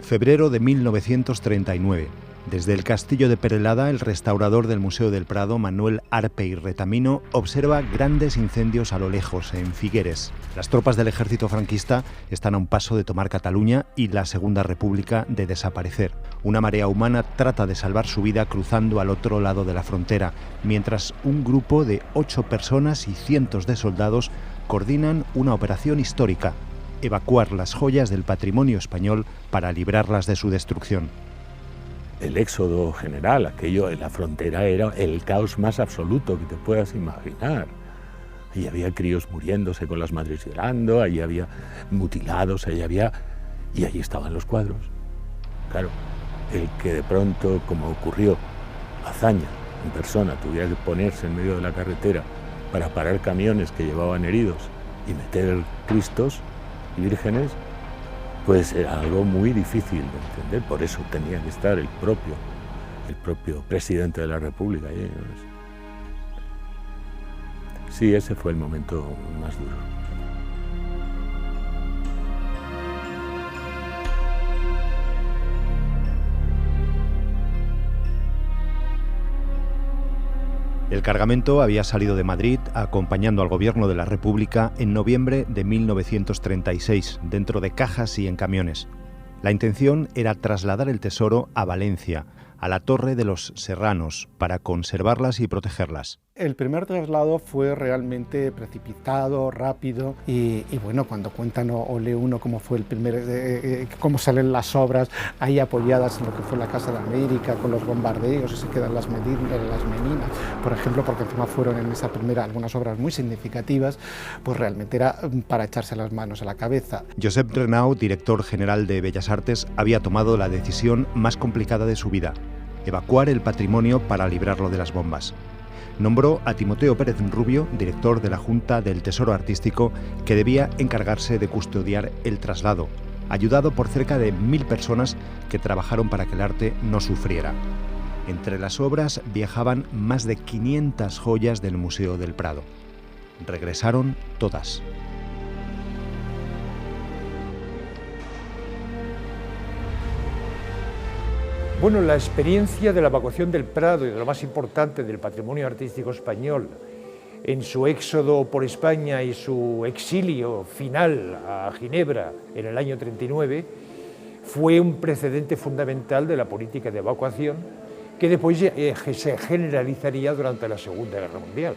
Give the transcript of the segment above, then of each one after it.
Febrero de 1939. Desde el castillo de Perelada, el restaurador del Museo del Prado, Manuel Arpe y Retamino, observa grandes incendios a lo lejos, en Figueres. Las tropas del ejército franquista están a un paso de tomar Cataluña y la Segunda República de desaparecer. Una marea humana trata de salvar su vida cruzando al otro lado de la frontera, mientras un grupo de 8 personas y cientos de soldados coordinan una operación histórica: evacuar las joyas del patrimonio español para librarlas de su destrucción. El éxodo general, aquello en la frontera, era el caos más absoluto que te puedas imaginar. Allí había críos muriéndose con las madres llorando, allí había mutilados, y allí estaban los cuadros. Claro, el que de pronto, como ocurrió, hazaña en persona, tuviera que ponerse en medio de la carretera para parar camiones que llevaban heridos y meter cristos y vírgenes, pues era algo muy difícil de entender. Por eso tenía que estar el propio presidente de la República. Sí, ese fue el momento más duro. El cargamento había salido de Madrid acompañando al gobierno de la República en noviembre de 1936, dentro de cajas y en camiones. La intención era trasladar el tesoro a Valencia, a la Torre de los Serranos, para conservarlas y protegerlas. El primer traslado fue realmente precipitado, rápido y bueno, cuando cuentan o lee uno cómo fue el primer, cómo salen las obras ahí apoyadas en lo que fue la Casa de América, con los bombardeos y se quedan las meninas, por ejemplo, porque encima fueron en esa primera algunas obras muy significativas, pues realmente era para echarse las manos a la cabeza. Josep Renau, director general de Bellas Artes, había tomado la decisión más complicada de su vida: evacuar el patrimonio para librarlo de las bombas. Nombró a Timoteo Pérez Rubio, director de la Junta del Tesoro Artístico, que debía encargarse de custodiar el traslado, ayudado por cerca de 1000 personas que trabajaron para que el arte no sufriera. Entre las obras viajaban más de 500 joyas del Museo del Prado. Regresaron todas. Bueno, la experiencia de la evacuación del Prado y de lo más importante del patrimonio artístico español en su éxodo por España y su exilio final a Ginebra en el año 39 fue un precedente fundamental de la política de evacuación que después se generalizaría durante la Segunda Guerra Mundial.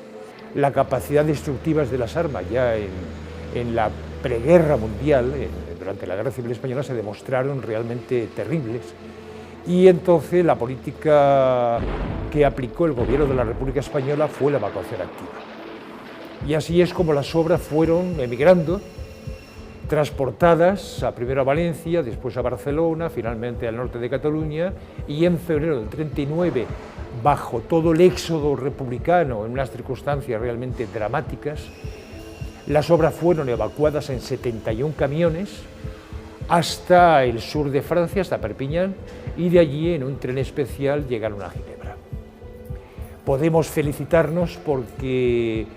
La capacidad destructiva de las armas ya en la preguerra mundial, durante la Guerra Civil Española, se demostraron realmente terribles. Y entonces la política que aplicó el gobierno de la República Española fue la evacuación activa. Y así es como las obras fueron emigrando, transportadas primero a Valencia, después a Barcelona, finalmente al norte de Cataluña, y en febrero del 39, bajo todo el éxodo republicano, en unas circunstancias realmente dramáticas, las obras fueron evacuadas en 71 camiones, hasta el sur de Francia, hasta Perpiñán, y de allí en un tren especial llegaron a Ginebra. Podemos felicitarnos porque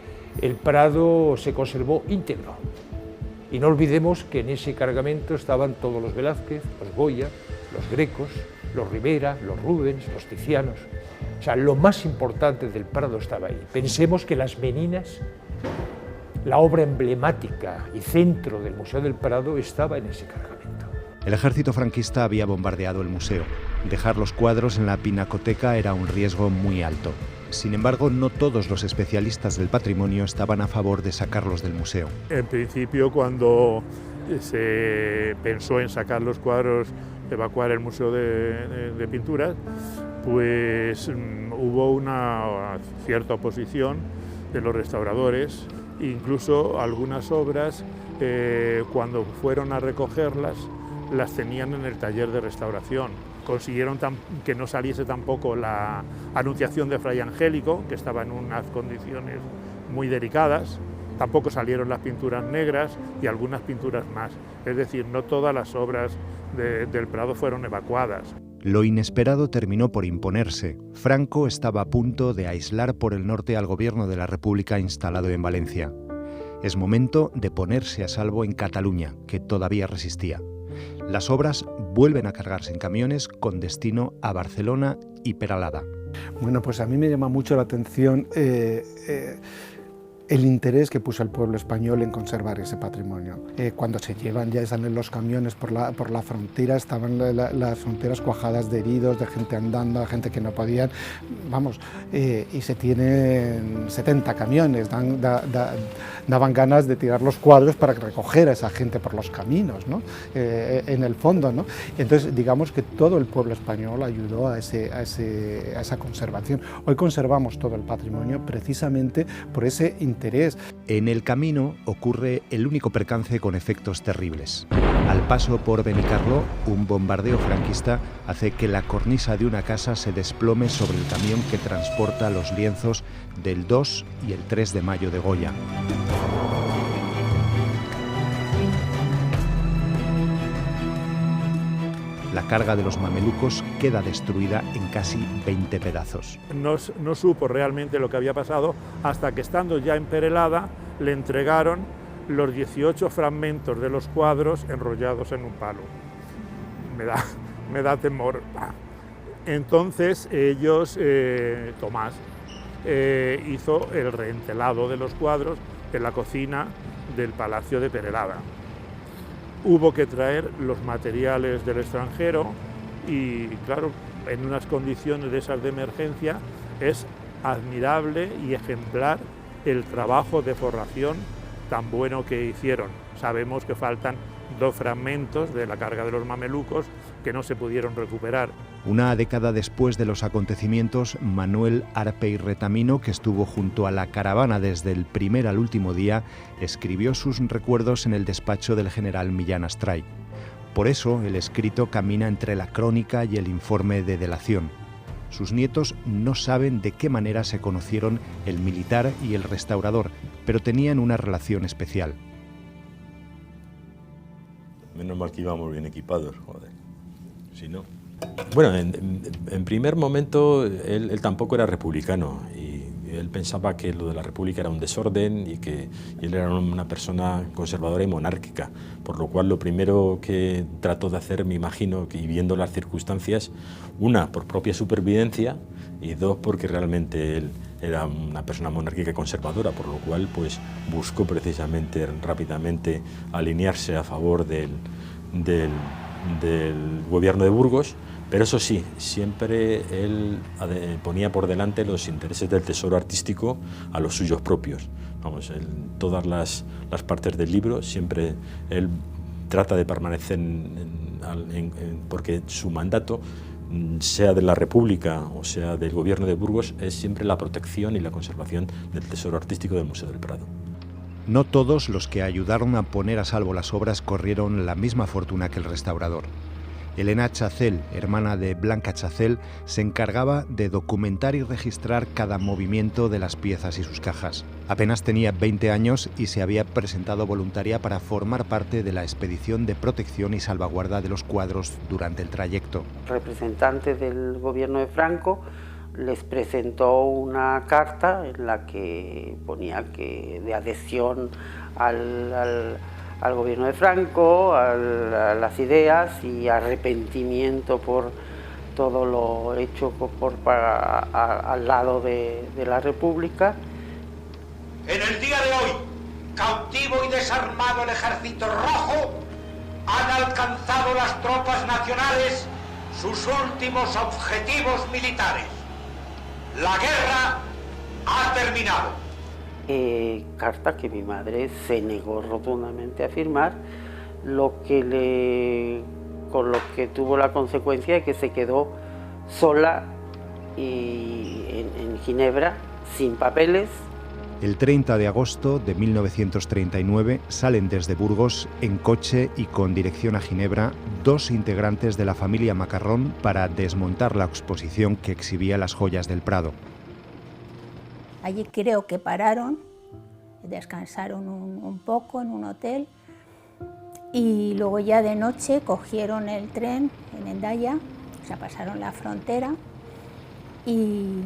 el Prado se conservó íntegro. Y no olvidemos que en ese cargamento estaban todos los Velázquez, los Goya, los Grecos, los Rivera, los Rubens, los Tizianos. O sea, lo más importante del Prado estaba ahí. Pensemos que las Meninas, la obra emblemática y centro del Museo del Prado, estaba en ese cargamento. El ejército franquista había bombardeado el museo. Dejar los cuadros en la pinacoteca era un riesgo muy alto. Sin embargo, no todos los especialistas del patrimonio estaban a favor de sacarlos del museo. En principio, cuando se pensó en sacar los cuadros, evacuar el Museo de Pinturas, pues hubo una cierta oposición de los restauradores. Incluso algunas obras, cuando fueron a recogerlas, las tenían en el taller de restauración. Consiguieron que no saliese tampoco la Anunciación de Fray Angélico, que estaba en unas condiciones muy delicadas. Tampoco salieron las pinturas negras y algunas pinturas más. Es decir, no todas las obras del Prado fueron evacuadas. Lo inesperado terminó por imponerse. Franco estaba a punto de aislar por el norte al gobierno de la República instalado en Valencia. Es momento de ponerse a salvo en Cataluña, que todavía resistía. Las obras vuelven a cargarse en camiones con destino a Barcelona y Peralada. Bueno, pues a mí me llama mucho la atención el interés que puso el pueblo español en conservar ese patrimonio. Cuando se llevan, ya salen los camiones por la frontera, estaban las fronteras cuajadas de heridos, de gente andando, de gente que no podían, vamos, y se tienen 70 camiones, daban ganas de tirar los cuadros para recoger a esa gente por los caminos, ¿no? En el fondo, ¿no? Entonces, digamos que todo el pueblo español ayudó a esa conservación. Hoy conservamos todo el patrimonio precisamente por ese interés. En el camino ocurre el único percance con efectos terribles. Al paso por Benicarló, un bombardeo franquista hace que la cornisa de una casa se desplome sobre el camión que transporta los lienzos del 2 y el 3 de mayo de Goya. La carga de los mamelucos queda destruida en casi 20 pedazos. No supo realmente lo que había pasado hasta que, estando ya en Perelada, le entregaron los 18 fragmentos de los cuadros enrollados en un palo. Me da temor. Entonces ellos, Tomás, hizo el reentelado de los cuadros en la cocina del Palacio de Perelada. Hubo que traer los materiales del extranjero y, claro, en unas condiciones de esas de emergencia es admirable y ejemplar el trabajo de forración tan bueno que hicieron. Sabemos que faltan 2 fragmentos de la carga de los mamelucos que no se pudieron recuperar. Una década después de los acontecimientos, Manuel Arpe y Retamino, que estuvo junto a la caravana desde el primer al último día, escribió sus recuerdos en el despacho del general Millán Astray. Por eso, el escrito camina entre la crónica y el informe de delación. Sus nietos no saben de qué manera se conocieron el militar y el restaurador, pero tenían una relación especial. Menos mal que íbamos bien equipados, joder. Si no. Bueno, en primer momento él tampoco era republicano y él pensaba que lo de la república era un desorden y que él era una persona conservadora y monárquica, por lo cual lo primero que trató de hacer, me imagino, que viendo las circunstancias, una, por propia supervivencia, y 2, porque realmente él era una persona monárquica y conservadora, por lo cual pues buscó precisamente rápidamente alinearse a favor del gobierno de Burgos, pero eso sí, siempre él ponía por delante los intereses del tesoro artístico a los suyos propios. Vamos, en todas las partes del libro siempre él trata de permanecer porque su mandato, sea de la República o sea del gobierno de Burgos, es siempre la protección y la conservación del tesoro artístico del Museo del Prado. No todos los que ayudaron a poner a salvo las obras corrieron la misma fortuna que el restaurador. Elena Chacel, hermana de Blanca Chacel, se encargaba de documentar y registrar cada movimiento de las piezas y sus cajas. Apenas tenía 20 años y se había presentado voluntaria para formar parte de la expedición de protección y salvaguarda de los cuadros durante el trayecto. El representante del gobierno de Franco les presentó una carta en la que ponía que de adhesión al gobierno de Franco, a las ideas y arrepentimiento por todo lo hecho al lado de la República. En el día de hoy, cautivo y desarmado el Ejército Rojo, han alcanzado las tropas nacionales sus últimos objetivos militares. La guerra ha terminado. Carta que mi madre se negó rotundamente a firmar, con lo que tuvo la consecuencia de que se quedó sola en Ginebra, sin papeles. El 30 de agosto de 1939 salen desde Burgos en coche y con dirección a Ginebra 2 integrantes de la familia Macarrón para desmontar la exposición que exhibía las joyas del Prado. Allí creo que pararon, descansaron un poco en un hotel y luego ya de noche cogieron el tren en Hendaya, o sea, pasaron la frontera y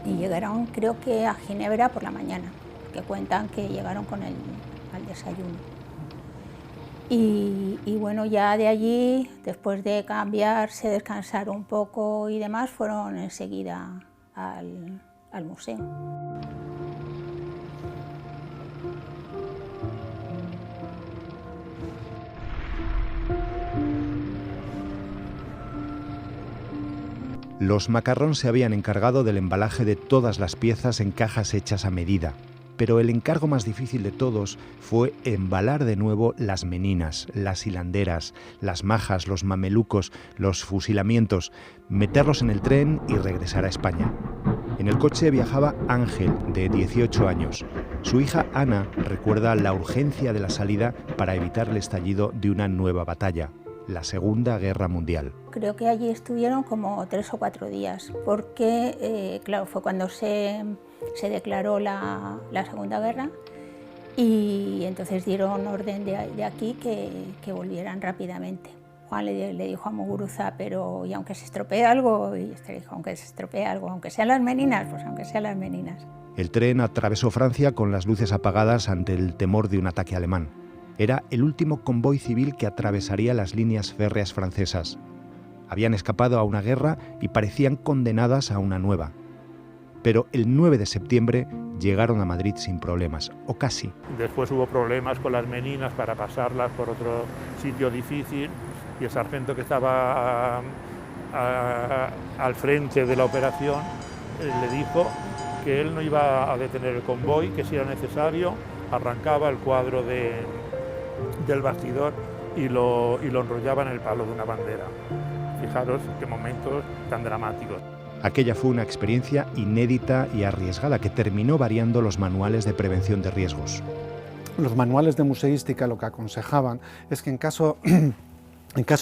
llegaron, creo que a Ginebra por la mañana, que cuentan que llegaron al desayuno. Y bueno, ya de allí, después de cambiarse, descansar un poco y demás, fueron enseguida al museo. Los Macarrón se habían encargado del embalaje de todas las piezas en cajas hechas a medida, pero el encargo más difícil de todos fue embalar de nuevo las meninas, las hilanderas, las majas, los mamelucos, los fusilamientos, meterlos en el tren y regresar a España. En el coche viajaba Ángel, de 18 años. Su hija Ana recuerda la urgencia de la salida para evitar el estallido de una nueva batalla, la Segunda Guerra Mundial. Creo que allí estuvieron como 3 o 4 días, porque claro, fue cuando se declaró la Segunda Guerra y entonces dieron orden de aquí que volvieran rápidamente. Juan le dijo a Muguruza, pero ¿y aunque se estropee algo? Y este dijo, aunque se estropee algo, aunque sean las meninas, pues aunque sean las meninas. El tren atravesó Francia con las luces apagadas ante el temor de un ataque alemán. Era el último convoy civil que atravesaría las líneas férreas francesas. Habían escapado a una guerra y parecían condenadas a una nueva. Pero el 9 de septiembre llegaron a Madrid sin problemas, o casi. Después hubo problemas con las meninas para pasarlas por otro sitio difícil y el sargento que estaba al frente de la operación le dijo que él no iba a detener el convoy, que si era necesario arrancaba el cuadro del bastidor y lo enrollaba en el palo de una bandera. Fijaros qué momentos tan dramáticos. Aquella fue una experiencia inédita y arriesgada que terminó variando los manuales de prevención de riesgos. Los manuales de museística lo que aconsejaban es que en caso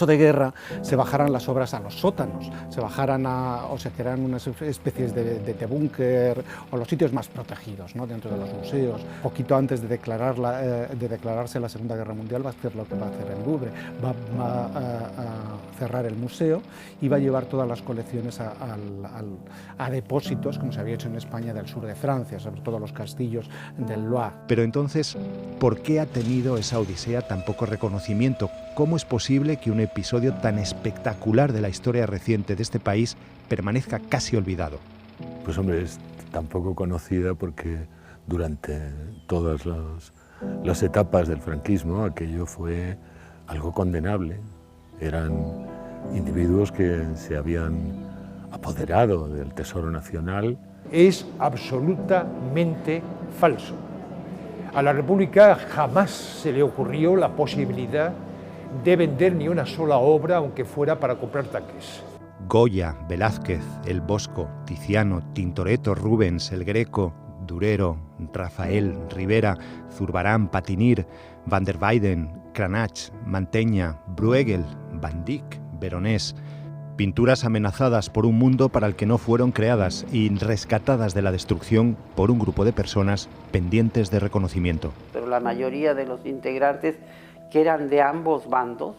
de guerra se bajaran las obras a los sótanos, se bajaran o se crearan unas especies de búnker o los sitios más protegidos, ¿no?, dentro de los museos. Poquito antes de declararse la Segunda Guerra Mundial va a hacer lo que va a hacer el Louvre, va a cerrar el museo y va a llevar todas las colecciones a depósitos, como se había hecho en España del sur de Francia, sobre todo los castillos del Loire. Pero entonces, ¿por qué ha tenido esa odisea tan poco reconocimiento? ¿Cómo es posible que un episodio tan espectacular de la historia reciente de este país permanezca casi olvidado? Pues hombre, es tan poco conocida porque durante todas las etapas del franquismo aquello fue algo condenable. Eran individuos que se habían apoderado del Tesoro Nacional. Es absolutamente falso. A la República jamás se le ocurrió la posibilidad de vender ni una sola obra, aunque fuera para comprar tanques. Goya, Velázquez, El Bosco, Tiziano, Tintoretto, Rubens, El Greco, Durero, Rafael, Rivera, Zurbarán, Patinir, Van der Weyden, Cranach, Mantegna, Bruegel, Van Dyck, Veronés. Pinturas amenazadas por un mundo para el que no fueron creadas y rescatadas de la destrucción por un grupo de personas pendientes de reconocimiento. Pero la mayoría de los integrantes, que eran de ambos bandos,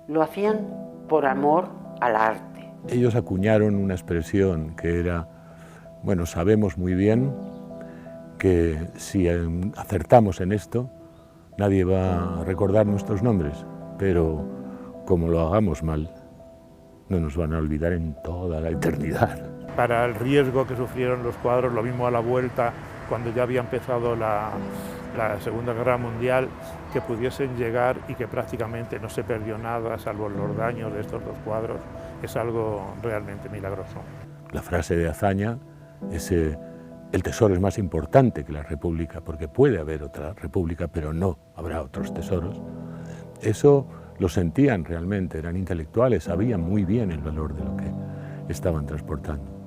lo hacían por amor al arte. Ellos acuñaron una expresión que era, bueno, sabemos muy bien que si acertamos en esto, nadie va a recordar nuestros nombres, pero como lo hagamos mal, no nos van a olvidar en toda la eternidad. Para el riesgo que sufrieron los cuadros, lo mismo a la vuelta, cuando ya había empezado la Segunda Guerra Mundial, que pudiesen llegar y que prácticamente no se perdió nada, salvo los daños de estos dos cuadros, es algo realmente milagroso. La frase de Azaña es el tesoro es más importante que la república, porque puede haber otra república, pero no habrá otros tesoros. Eso lo sentían realmente, eran intelectuales, sabían muy bien el valor de lo que estaban transportando.